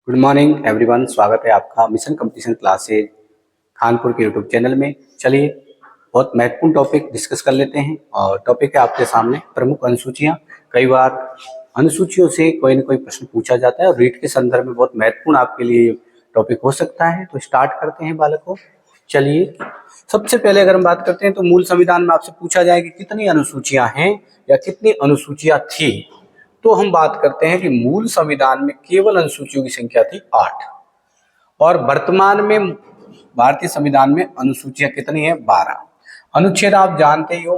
Good morning everyone, स्वागत है आपका मिशन कंपटीशन क्लासेज कानपुर के यूट्यूब चैनल में। चलिए बहुत महत्वपूर्ण टॉपिक डिस्कस कर लेते हैं और टॉपिक है आपके सामने प्रमुख अनुसूचियां। कई बार अनुसूचियों से कोई न कोई प्रश्न पूछा जाता है और रीट के संदर्भ में बहुत महत्वपूर्ण आपके लिए टॉपिक हो सकता है। तो स्टार्ट करते हैं बालकों। चलिए सबसे पहले अगर हम बात करते हैं तो मूल संविधान में आपसे पूछा जाए कि कितनी अनुसूचियां हैं या कितनी अनुसूचियां थी, तो हम बात करते हैं कि मूल संविधान में केवल अनुसूचियों की संख्या थी 8 और वर्तमान में भारतीय संविधान में अनुसूचियां कितनी है 12। अनुच्छेद आप जानते ही हो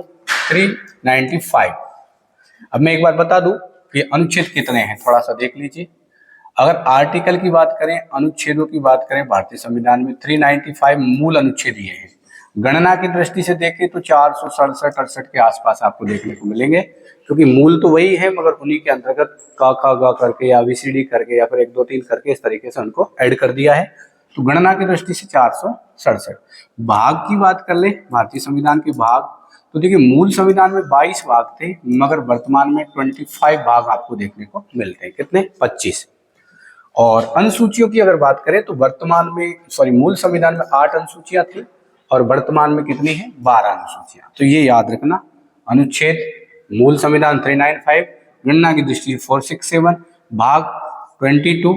395। अब मैं एक बार बता दूं कि अनुच्छेद कितने हैं, थोड़ा सा देख लीजिए। अगर आर्टिकल की बात करें, अनुच्छेदों की बात करें भारतीय संविधान में 395 मूल अनुच्छेद ये हैं। गणना की दृष्टि से देखें तो 467-68 के आसपास आपको देखने को मिलेंगे, क्योंकि मूल तो वही है मगर उन्हीं के अंतर्गत का खा गा करके या VCD करके या फिर 1 2 3 करके इस तरीके से उनको ऐड कर दिया है। तो गणना की दृष्टि से 467। भाग की बात कर ले, भारतीय संविधान के भाग, तो देखिए मूल संविधान में 22 भाग थे मगर वर्तमान में 25 भाग आपको देखने को मिलते हैं। कितने? 25। और अनुसूचियों की अगर बात करें तो वर्तमान में मूल संविधान में 8 अनुसूचियां थी और वर्तमान में कितनी है 12 अनुसूचियां। तो ये याद रखना, अनुच्छेद मूल संविधान 395, गणना की दृष्टि से 467, भाग 22,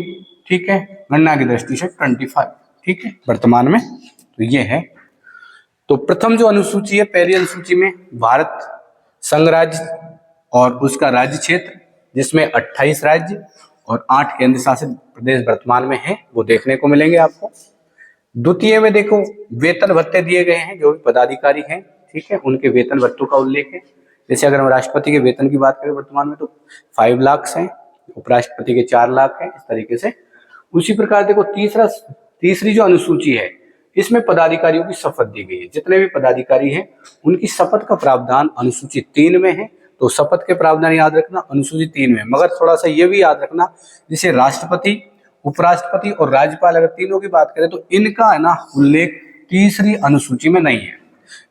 ठीक है, गणना की दृष्टि से 25, ठीक है वर्तमान में। तो ये है। तो प्रथम जो अनुसूची है, पहली अनुसूची में भारत संघ राज्य और उसका राज्य क्षेत्र जिसमें 28 राज्य और 8 केंद्र शासित प्रदेश वर्तमान में है, वो देखने को मिलेंगे आपको। द्वितीय में देखो वेतन भत्ते दिए गए हैं, जो भी पदाधिकारी हैं, ठीक है, उनके वेतन भत्तों का उल्लेख है। जैसे अगर हम राष्ट्रपति के वेतन की बात करें वर्तमान में तो 5 लाख हैं, उपराष्ट्रपति के 4 लाख हैं, इस तरीके से। उसी प्रकार देखो तीसरी जो अनुसूची है, इसमें पदाधिकारियों की शपथ दी गई है। जितने भी पदाधिकारी हैं उनकी शपथ का प्रावधान अनुसूची 3 में है। तो शपथ के प्रावधान याद रखना अनुसूची 3 में, मगर थोड़ा सा ये भी याद रखना, जैसे राष्ट्रपति, उपराष्ट्रपति और राज्यपाल अगर तीनों की बात करें तो इनका है ना उल्लेख तीसरी अनुसूची में नहीं है।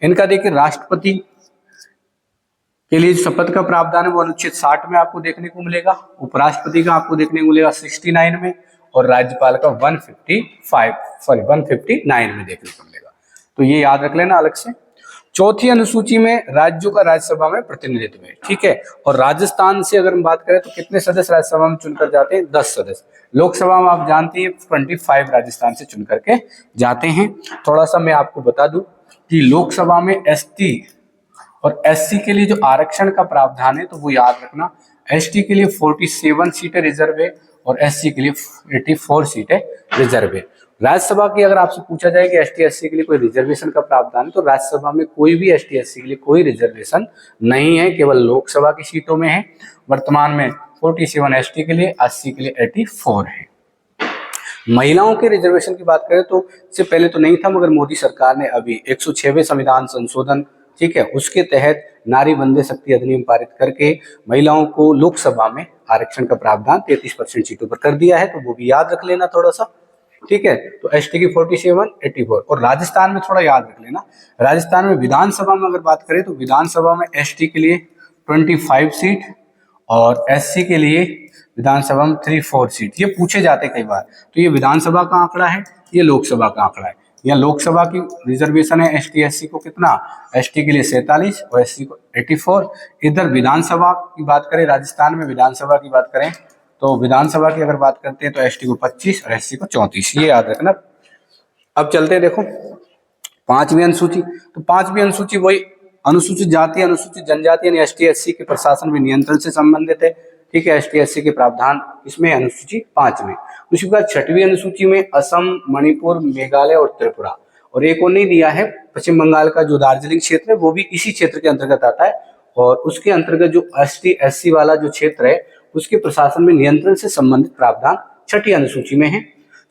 इनका देखिए राष्ट्रपति के लिए शपथ का प्रावधान है वो अनुच्छेद 60 में आपको देखने को मिलेगा, उपराष्ट्रपति का आपको देखने को मिलेगा 69 में और राज्यपाल का 159 में देखने को मिलेगा। तो ये याद रख लेना अलग से। चौथी अनुसूची में राज्यों का राज्यसभा में प्रतिनिधित्व है, ठीक है। और राजस्थान से अगर हम बात करें तो कितने सदस्य राज्यसभा में चुनकर जाते हैं? 10 सदस्य। लोकसभा में आप जानते हैं 25 राजस्थान से चुन करके जाते हैं। थोड़ा सा मैं आपको बता दूं कि लोकसभा में ST और SC के लिए जो आरक्षण का प्रावधान है तो वो याद रखना, ST के लिए 47 सीटें रिजर्व है और SC के लिए 84 सीटें रिजर्व है। राज्यसभा की अगर आपसे पूछा जाए कि ST SC के लिए कोई रिजर्वेशन का प्रावधान है तो राज्यसभा में कोई भी ST SC के लिए कोई रिजर्वेशन नहीं है, केवल लोकसभा की सीटों में है। वर्तमान में 47 ST के लिए, SC के लिए 84 है। महिलाओं के रिजर्वेशन की बात करें तो इससे पहले तो नहीं था, मगर मोदी सरकार ने अभी 106वें संविधान संशोधन, ठीक है, उसके तहत नारी वंदे शक्ति अधिनियम पारित करके महिलाओं को लोकसभा में आरक्षण का प्रावधान 33% सीटों पर कर दिया है। तो वो भी याद रख लेना थोड़ा सा, ठीक है। तो ST की 47, 84। और राजस्थान में थोड़ा याद रख लेना, राजस्थान में विधानसभा में अगर बात करें तो विधानसभा में ST के लिए 25 सीट और SC के लिए विधानसभा में 3-4 सीट। ये पूछे जाते कई बार। तो ये विधानसभा का आंकड़ा है, ये लोकसभा का आंकड़ा है। यहाँ लोकसभा की रिजर्वेशन है ST SC को कितना? ST के लिए 47 और SC को 84। इधर विधानसभा की बात करें, राजस्थान में विधानसभा की बात करें तो विधानसभा की अगर बात करते हैं तो ST को 25 और SC को 34, ये याद रखना। अब चलते हैं देखो 5वीं अनुसूची। तो 5वीं अनुसूची वही अनुसूचित जाति, अनुसूचित जनजाति यानी ST SC के प्रशासन में नियंत्रण से संबंधित है, ठीक है। ST SC के प्रावधान इसमें अनुसूची 5 में। उसके बाद 6वीं अनुसूची में असम, मणिपुर, मेघालय और त्रिपुरा, और एक और नहीं दिया है पश्चिम बंगाल का जो दार्जिलिंग क्षेत्र है वो भी इसी क्षेत्र के अंतर्गत आता है। और उसके अंतर्गत जो ST SC वाला जो क्षेत्र है उसके प्रशासन में नियंत्रण से संबंधित प्रावधान 6ठी अनुसूची में है।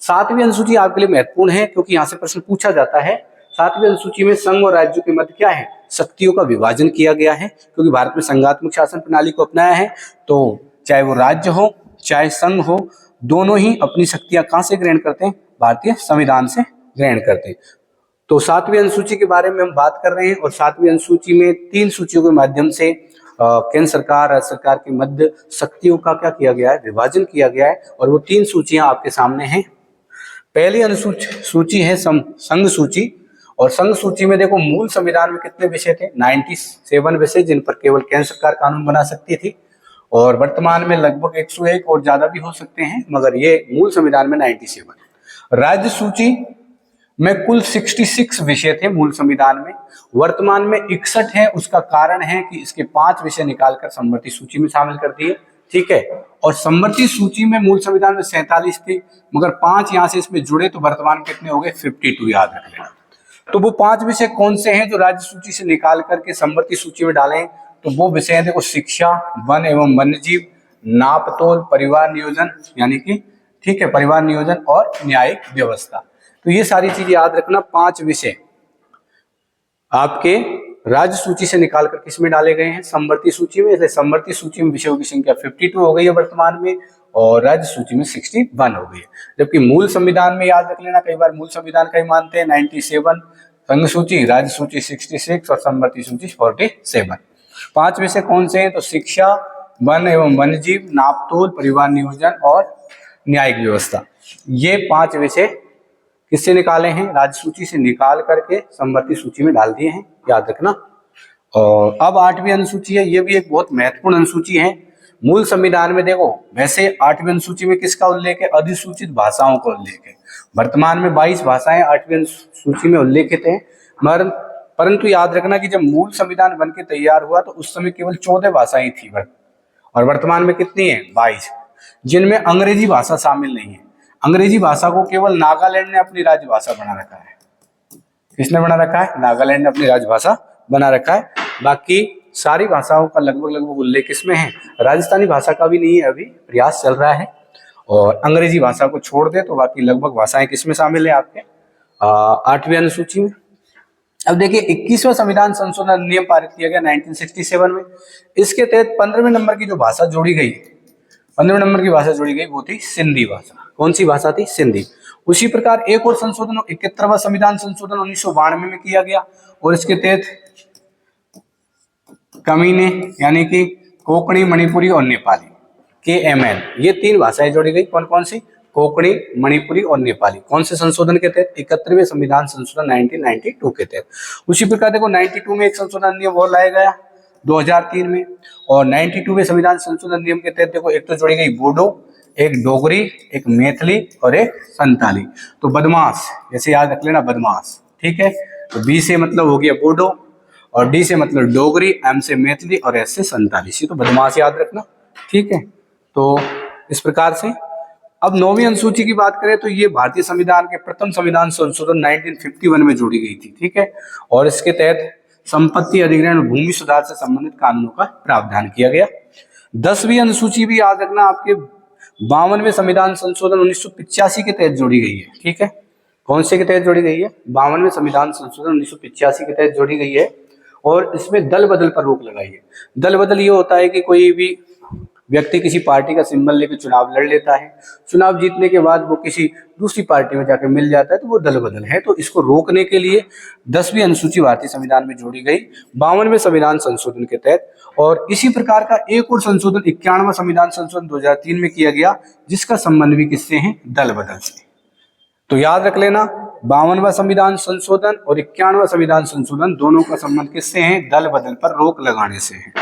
7वीं अनुसूची आपके लिए महत्वपूर्ण है क्योंकि यहाँ से प्रश्न पूछा जाता है। 7वीं अनुसूची में संघ और राज्यों के मध्य क्या है? शक्तियों का विभाजन किया गया है, क्योंकि भारत में संघात्मक शासन प्रणाली को अपनाया है। तो चाहे वो राज्य हो चाहे संघ हो, दोनों ही अपनी शक्तियां कहां से ग्रहण करते हैं? भारतीय संविधान से ग्रहण करते हैं। तो 7वीं अनुसूची के बारे में हम बात कर रहे हैं और 7वीं अनुसूची में 3 सूचियों के माध्यम से केंद्र सरकार राज्य सरकार की मध्य शक्तियों का क्या किया गया है, विभाजन किया गया है। और वो 3 सूचियां आपके सामने हैं। पहली सूची है संघ सूची, और संघ सूची में देखो मूल संविधान में कितने विषय थे, 97 विषय, जिन पर केवल केंद्र सरकार कानून बना सकती थी। और वर्तमान में लगभग 101 और ज्यादा भी हो सकते हैं, मगर ये मूल संविधान में 97। राज्य सूची में कुल 66 विषय थे मूल संविधान में, वर्तमान में 61 है। उसका कारण है कि इसके 5 विषय निकालकर समवर्ती सूची में शामिल कर दिए, ठीक है। और समवर्ती सूची में मूल संविधान में 47 थे, मगर 5 यहाँ से इसमें जुड़े, तो वर्तमान में कितने हो गए, 52, याद रख लेना। तो वो 5 विषय कौन से हैं जो राज्य सूची से निकाल करके समवर्ती सूची में डालें, तो वो विषय हैं देखो, शिक्षा, वन एवं वन्यजीव, नापतोल, परिवार नियोजन, यानी कि ठीक है, परिवार नियोजन और न्यायिक व्यवस्था। तो ये सारी चीज याद रखना, 5 विषय आपके राज्य सूची से निकालकर किस में डाले गए हैं, समवर्ती सूची में। इसलिए समवर्ती सूची में विषयों की संख्या 52 हो गई है वर्तमान में, और राज्य सूची में 61 हो गई है। जबकि मूल संविधान में याद रख लेना, कई बार मूल संविधान का ही मानते हैं 97, संघ सूची, राज्य सूची 66 और समवर्ती सूची 47। 5 विषय कौन से हैं, तो शिक्षा, वन एवं वन्यजीव, नापतोल, परिवार नियोजन और न्यायिक व्यवस्था। ये 5 विषय किससे निकाले हैं, राज्य सूची से निकाल करके समवर्ती सूची में डाल दिए हैं, याद रखना। और अब 8वीं अनुसूची है, ये भी एक बहुत महत्वपूर्ण अनुसूची है। मूल संविधान में देखो, वैसे 8वीं अनुसूची में किसका उल्लेख है, अधिसूचित भाषाओं का उल्लेख है। वर्तमान में 22 भाषाएं 8वीं अनुसूची में उल्लेखित है, मगर परंतु याद रखना कि जब मूल संविधान बन के तैयार हुआ तो उस समय केवल 14 भाषाएं थी, और वर्तमान में कितनी है, 22, जिनमें अंग्रेजी भाषा शामिल नहीं है। अंग्रेजी भाषा को केवल नागालैंड ने अपनी राजभाषा बना रखा है। किसने बना रखा है, नागालैंड ने अपनी राजभाषा बना रखा है। बाकी सारी भाषाओं का लगभग उल्लेख किसमें है, राजस्थानी भाषा का भी नहीं है, अभी प्रयास चल रहा है। और अंग्रेजी भाषा को छोड़ दे तो बाकी लगभग भाषाएं किसमें शामिल है, आपके 8वीं अनुसूची में। अब देखिए, 21वां संविधान संशोधन अधिनियम पारित किया गया 1967 में। इसके तहत 15वें नंबर की जो भाषा जोड़ी गई, 15वें नंबर की भाषा जोड़ी गई, वो थी सिंधी भाषा। कौन सी भाषा थी, सिंधी। उसी प्रकार एक और संशोधन 71वां संविधान संशोधन 1992 में किया गया, और इसके तहत कमीने यानी कि कोंकणी, मणिपुरी और नेपाली, KMN, ये 3 भाषाएं जोड़ी गई। कौन कौन सी, कोंकणी, मणिपुरी और नेपाली। कौन से संशोधन के तहत, 71वें संविधान संशोधन 1992 के तहत। उसी प्रकार देखो 92 में एक संशोधन अधिनियम और लाया गया 2003 में, और 92वें संविधान संशोधन नियम के तहत देखो, एक तो जोड़ी गई बोडो, एक डोगरी, एक मैथिली और एक संताली। तो बदमाश, जैसे याद रख लेना, बदमाश, ठीक है। तो B से मतलब हो गया बोडो, और D से मतलब डोगरी, M से मैथिली और S से संताली। तो बदमाश याद रखना, ठीक है। तो इस प्रकार से अब 9वीं अनुसूची की बात करें तो ये भारतीय संविधान के प्रथम संविधान संशोधन 1951 में जोड़ी गई थी, ठीक है। और इसके तहत संपत्ति अधिग्रहण और भूमि सुधार से संबंधित कानूनों का प्रावधान किया गया। 10वीं अनुसूची भी याद रखना, आपके 52वें संविधान संशोधन 1985 के तहत जोड़ी गई है, ठीक है। कौन से के तहत जोड़ी गई है, 52वें संविधान संशोधन 1985 के तहत जोड़ी गई है। और इसमें दल बदल पर रोक लगाई है। दल बदल ये होता है कि कोई भी व्यक्ति किसी पार्टी का सिंबल लेकर चुनाव लड़ लेता है, चुनाव जीतने के बाद वो किसी दूसरी पार्टी में जाकर मिल जाता है, तो वो दल बदल है। तो इसको रोकने के लिए 10वीं अनुसूची भारतीय संविधान में जोड़ी गई 52वें संविधान संशोधन के तहत। और इसी प्रकार का एक और संशोधन 91वां संविधान संशोधन 2003 में किया गया, जिसका संबंध भी किससे है, दल बदल से। तो याद रख लेना, 52वां संविधान संशोधन और 91वां संविधान संशोधन दोनों का संबंध किससे है, दल बदल पर रोक लगाने से है।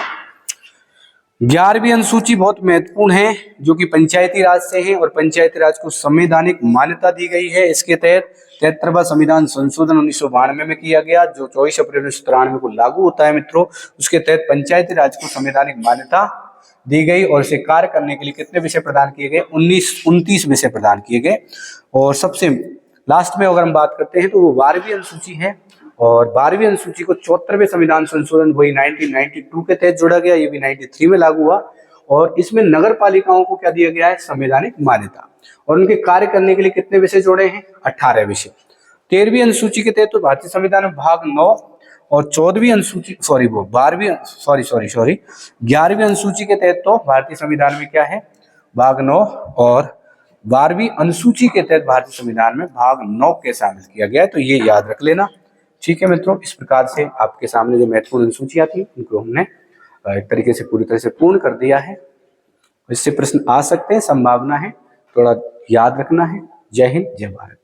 11वीं अनुसूची बहुत महत्वपूर्ण है, जो कि पंचायती राज से है, और पंचायती राज को संवैधानिक मान्यता दी गई है। इसके तहत 73वां संविधान संशोधन 1992 में किया गया, जो 24 अप्रैल 1993 को लागू होता है मित्रों। उसके तहत पंचायती राज को संवैधानिक मान्यता दी गई, और इसे कार्य करने के लिए कितने विषय प्रदान किए गए, 29 विषय प्रदान किए गए। और सबसे लास्ट में अगर हम बात करते हैं तो वो 12वीं अनुसूची है, और 12वीं अनुसूची को 74वें संविधान संशोधन वही 1992 के तहत जोड़ा गया, ये भी 93 में लागू हुआ। और इसमें नगर पालिकाओं को क्या दिया गया है, संवैधानिक मान्यता, और उनके कार्य करने के लिए कितने विषय जोड़े हैं, 18 विषय। 13वीं अनुसूची के तहत तो भारतीय संविधान में भाग 9 और 14वीं अनुसूची 11वीं अनुसूची के तहत तो भारतीय संविधान में क्या है, भाग 9, और 12वीं अनुसूची के तहत भारतीय संविधान में भाग 9 के शामिल किया गया है। तो ये याद रख लेना, ठीक है मित्रों। इस प्रकार से आपके सामने जो महत्वपूर्ण अनुसूचियां थी उनको हमने एक तरीके से पूरी तरह से पूर्ण कर दिया है। इससे प्रश्न आ सकते हैं, संभावना है, थोड़ा याद रखना है। जय हिंद, जय भारत।